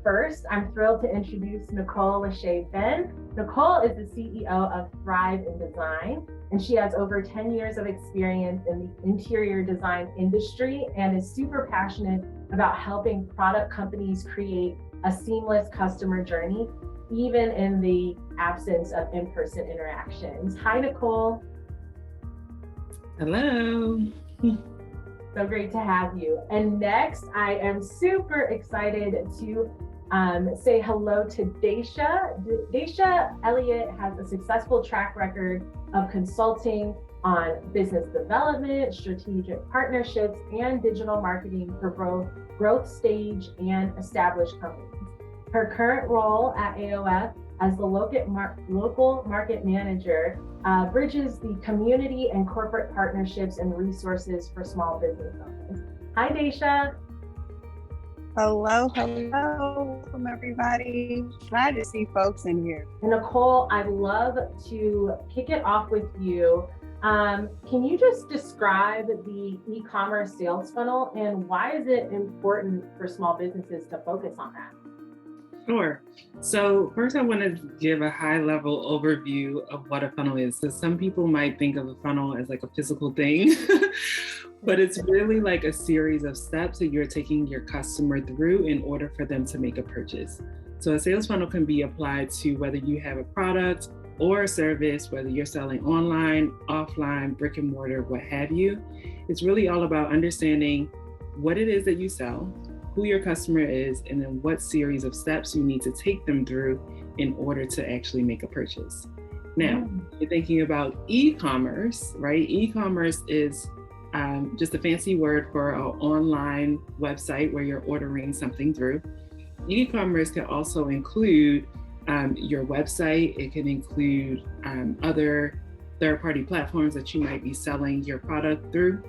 first, I'm thrilled to introduce Nicole Lashae. Nicole is the CEO of Thrive in Design, and she has over 10 years of experience in the interior design industry and is super passionate about helping product companies create a seamless customer journey, even in the absence of in-person interactions. Hi, Nicole. Hello. So great to have you. And next, I am super excited to say hello to Desha. Desha Elliott has a successful track record of consulting on business development, strategic partnerships, and digital marketing for both growth stage and established companies. Her current role at AOF as the local market manager bridges the community and corporate partnerships and resources for small business owners. Hi, Desha. Hello. Welcome, everybody. Glad to see folks in here. And Nicole, I'd love to kick it off with you. Can you just describe the e-commerce sales funnel and why is it important for small businesses to focus on that? Sure. So first I want to give a high level overview of what a funnel is. So some people might think of a funnel as like a physical thing, but it's really like a series of steps that you're taking your customer through in order for them to make a purchase. So a sales funnel can be applied to whether you have a product or a service, whether you're selling online, offline, brick and mortar, what have you. It's really all about understanding what it is that you sell, who your customer is, and then what series of steps you need to take them through in order to actually make a purchase. Now, you're thinking about e-commerce, right? E-commerce is just a fancy word for an online website where you're ordering something through. E-commerce can also include your website. It can include other third-party platforms that you might be selling your product through.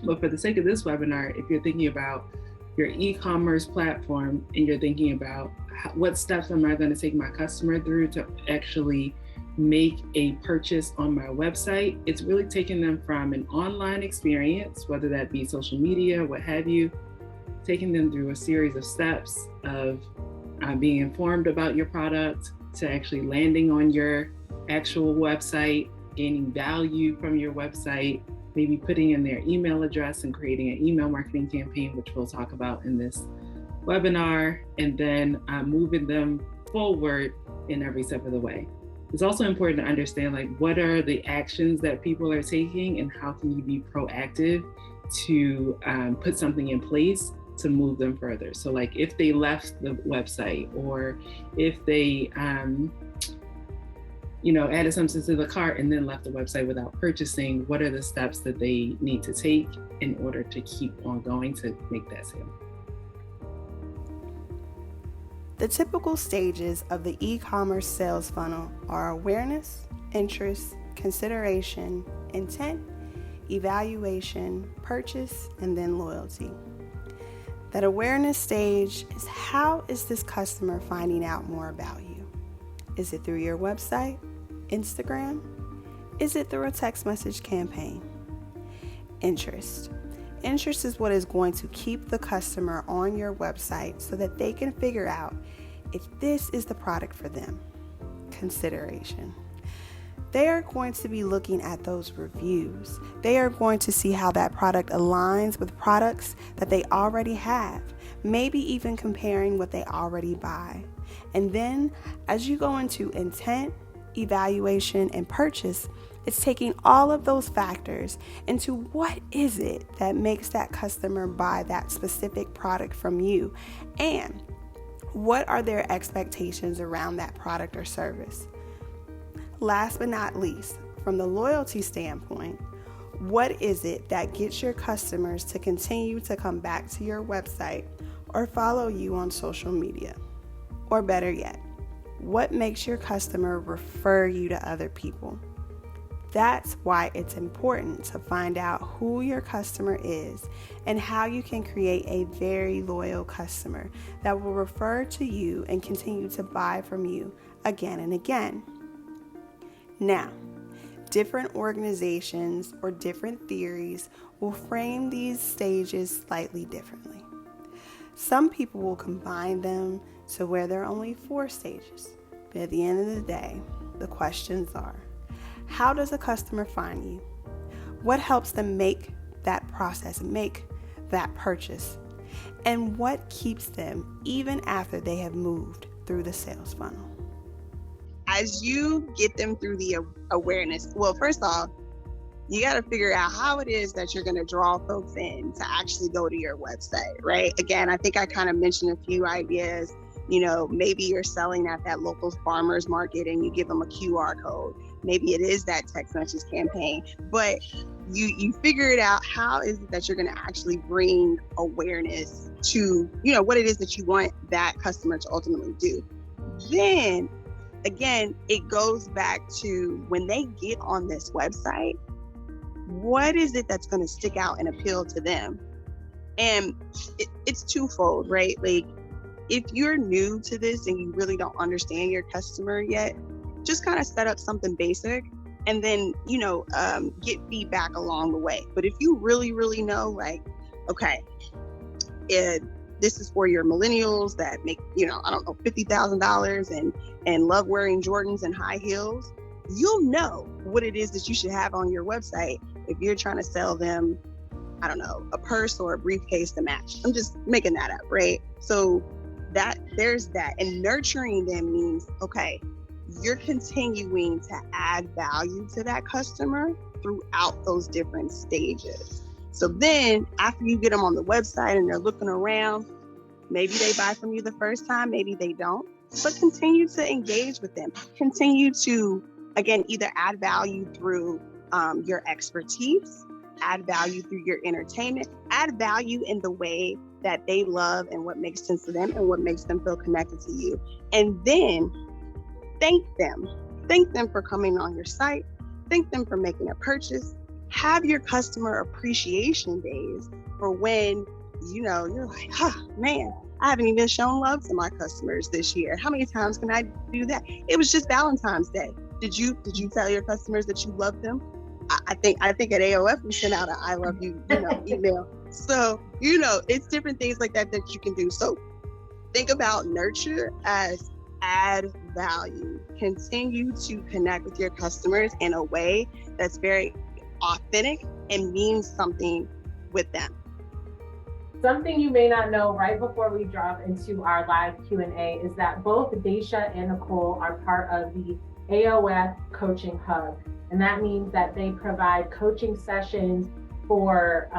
But for the sake of this webinar, if you're thinking about your e-commerce platform and you're thinking about what steps am I going to take my customer through to actually make a purchase on my website, it's really taking them from an online experience, whether that be social media, what have you, taking them through a series of steps of being informed about your product to actually landing on your actual website, gaining value from your website, maybe putting in their email address and creating an email marketing campaign, which we'll talk about in this webinar, and then moving them forward in every step of the way. It's also important to understand like what are the actions that people are taking and how can you be proactive to put something in place to move them further. So like if they left the website or if they added something to the cart and then left the website without purchasing, what are the steps that they need to take in order to keep on going to make that sale? The typical stages of the e-commerce sales funnel are awareness, interest, consideration, intent, evaluation, purchase, and then loyalty. That awareness stage is how is this customer finding out more about you? Is it through your website, Instagram? Is it through a text message campaign? Interest. Interest is what is going to keep the customer on your website so that they can figure out if this is the product for them. Consideration. They are going to be looking at those reviews. They are going to see how that product aligns with products that they already have, maybe even comparing what they already buy. And then as you go into intent, evaluation, and purchase, it's taking all of those factors into what is it that makes that customer buy that specific product from you, and what are their expectations around that product or service. Last but not least, from the loyalty standpoint, what is it that gets your customers to continue to come back to your website or follow you on social media? Or better yet, what makes your customer refer you to other people? That's why it's important to find out who your customer is and how you can create a very loyal customer that will refer to you and continue to buy from you again and again. Now, different organizations or different theories will frame these stages slightly differently. Some people will combine them to where there are only 4 stages. But at the end of the day, the questions are, how does a customer find you? What helps them make that process, make that purchase? And what keeps them even after they have moved through the sales funnel? As you get them through the awareness, well, first off, you got to figure out how it is that you're going to draw folks in to actually go to your website, right? Again, I think I kind of mentioned a few ideas. Maybe you're selling at that local farmer's market and you give them a QR code. Maybe it is that text message campaign, but you figure it out. How is it that you're going to actually bring awareness to, what it is that you want that customer to ultimately do? Then again, it goes back to when they get on this website, what is it that's going to stick out and appeal to them? And it's twofold, right? Like, if you're new to this and you really don't understand your customer yet, just kind of set up something basic and then, get feedback along the way. But if you really, really know, like, okay, this is for your millennials that make, $50,000 and love wearing Jordans and high heels, you'll know what it is that you should have on your website if you're trying to sell them, a purse or a briefcase to match. I'm just making that up, right? So there's that. And nurturing them means, okay, you're continuing to add value to that customer throughout those different stages. So then after you get them on the website and they're looking around, maybe they buy from you the first time, maybe they don't, but continue to engage with them. Continue to, again, either add value through your expertise, add value through your entertainment, add value in the way that they love and what makes sense to them and what makes them feel connected to you. And then thank them. Thank them for coming on your site. Thank them for making a purchase. Have your customer appreciation days for when, you're like, man, I haven't even shown love to my customers this year. How many times can I do that? It was just Valentine's Day. Did you tell your customers that you loved them? I think at AOF we sent out an I love you, email. So, it's different things like that you can do. So think about nurture as add value. Continue to connect with your customers in a way that's very authentic and means something with them. Something you may not know right before we drop into our live Q&A is that both Desha and Nicole are part of the AOF Coaching Hub. And that means that they provide coaching sessions for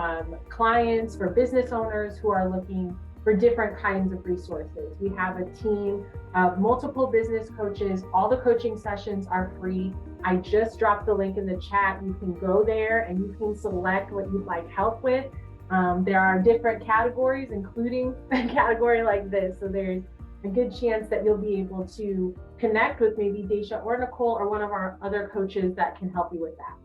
clients, for business owners who are looking for different kinds of resources. We have a team of multiple business coaches. All the coaching sessions are free. I just dropped the link in the chat. You can go there and you can select what you'd like help with. There are different categories, including a category like this. So there's a good chance that you'll be able to connect with maybe Desha or Nicole or one of our other coaches that can help you with that.